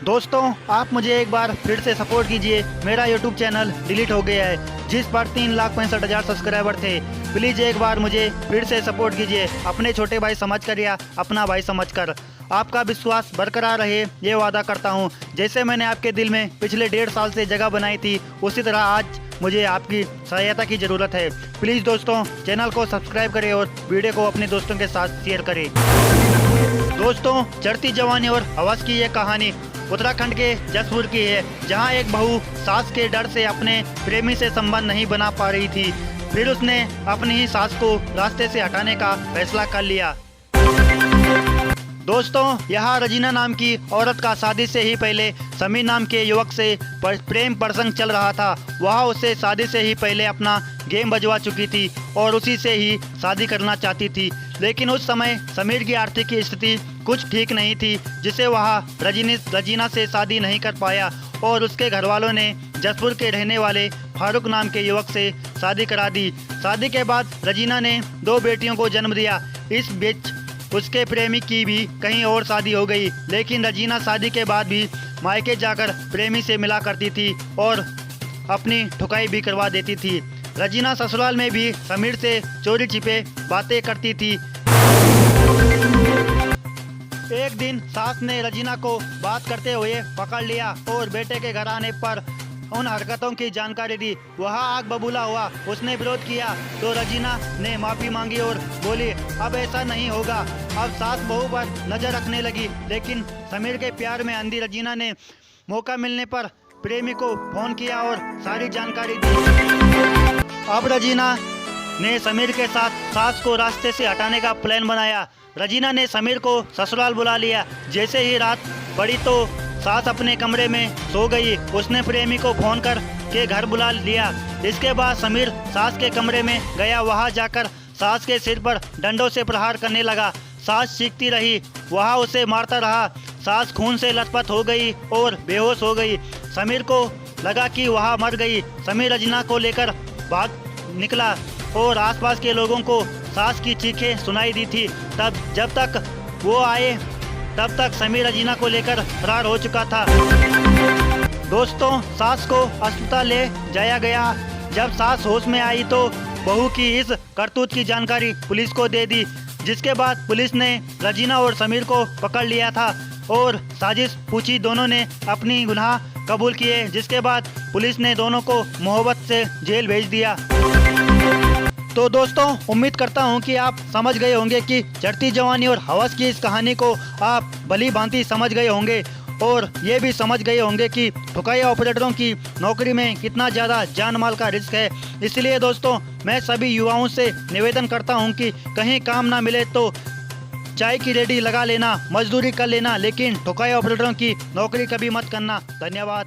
दोस्तों आप मुझे एक बार फिर से सपोर्ट कीजिए। मेरा यूट्यूब चैनल डिलीट हो गया है जिस पर 3,65,000 सब्सक्राइबर थे। प्लीज़ एक बार मुझे फिर से सपोर्ट कीजिए, अपने छोटे भाई समझकर या अपना भाई समझकर। आपका विश्वास बरकरार रहे ये वादा करता हूँ। जैसे मैंने आपके दिल में पिछले 1.5 साल से जगह बनाई थी, उसी तरह आज मुझे आपकी सहायता की ज़रूरत है। प्लीज़ दोस्तों चैनल को सब्सक्राइब करें और वीडियो को अपने दोस्तों के साथ शेयर करें। दोस्तों चढ़ती जवानी और हवस की ये कहानी उत्तराखंड के जसपुर की है, जहां एक बहू सास के डर से अपने प्रेमी से संबंध नहीं बना पा रही थी। फिर उसने अपनी ही सास को रास्ते से हटाने का फैसला कर लिया। दोस्तों यहाँ रजीना नाम की औरत का शादी से ही पहले समीर नाम के युवक से प्रेम प्रसंग चल रहा था। वह उससे शादी से ही पहले अपना गेम बजवा चुकी थी और उसी से ही शादी करना चाहती थी। लेकिन उस समय समीर की आर्थिक स्थिति कुछ ठीक नहीं थी, जिसे वह रजीना से शादी नहीं कर पाया और उसके घर वालों ने जसपुर के रहने वाले फारूक नाम के युवक से शादी करा दी। शादी के बाद रजीना ने 2 बेटियों को जन्म दिया। इस बीच उसके प्रेमी की भी कहीं और शादी हो गई, लेकिन रजीना शादी के बाद भी मायके जाकर प्रेमी से मिला करती थी और अपनी ठुकाई भी करवा देती थी। रजीना ससुराल में भी समीर से चोरी छिपे बातें करती थी। एक दिन सास ने रजीना को बात करते हुए पकड़ लिया और बेटे के घर आने पर उन हरकतों की जानकारी दी। वह आग बबूला हुआ, उसने विरोध किया तो रजीना ने माफ़ी मांगी और बोली अब ऐसा नहीं होगा। अब सास बहू पर नज़र रखने लगी, लेकिन समीर के प्यार में अंधी रजीना ने मौका मिलने पर प्रेमी को फ़ोन किया और सारी जानकारी दी। अब रजीना ने समीर के साथ सास को रास्ते से हटाने का प्लान बनाया। रजीना ने समीर को ससुराल बुला लिया। जैसे ही रात पड़ी तो सास अपने कमरे में सो गई। उसने प्रेमी को फोन कर के घर बुला लिया। इसके बाद समीर सास के कमरे में गया। वहां जाकर सास के सिर पर डंडों से प्रहार करने लगा। सास चीखती रही, वह उसे मारता रहा। सास खून से लथपथ हो गई और बेहोश हो गई। समीर को लगा कि वह मर गई। समीर रजीना को लेकर भाग निकला और आसपास के लोगों को सास की चीखें सुनाई दी थी। तब जब तक वो आए तब तक समीर रजीना को लेकर फरार हो चुका था। दोस्तों सास को अस्पताल ले जाया गया। जब सास होश में आई तो बहू की इस करतूत की जानकारी पुलिस को दे दी, जिसके बाद पुलिस ने रजीना और समीर को पकड़ लिया था और साजिश पूछी। दोनों ने अपनी गुनाह कबूल किए, जिसके बाद पुलिस ने दोनों को मोहब्बत से जेल भेज दिया। तो दोस्तों उम्मीद करता हूं कि आप समझ गए होंगे कि चढ़ती जवानी और हवस की इस कहानी को आप भली भांति समझ गए होंगे और ये भी समझ गए होंगे कि ठुकाई ऑपरेटरों की नौकरी में कितना ज़्यादा जान माल का रिस्क है। इसलिए दोस्तों मैं सभी युवाओं से निवेदन करता हूं कि कहीं काम ना मिले तो चाय की रेडी लगा लेना, मजदूरी कर लेना, लेकिन ठुकाई ऑपरेटरों की नौकरी कभी मत करना। धन्यवाद।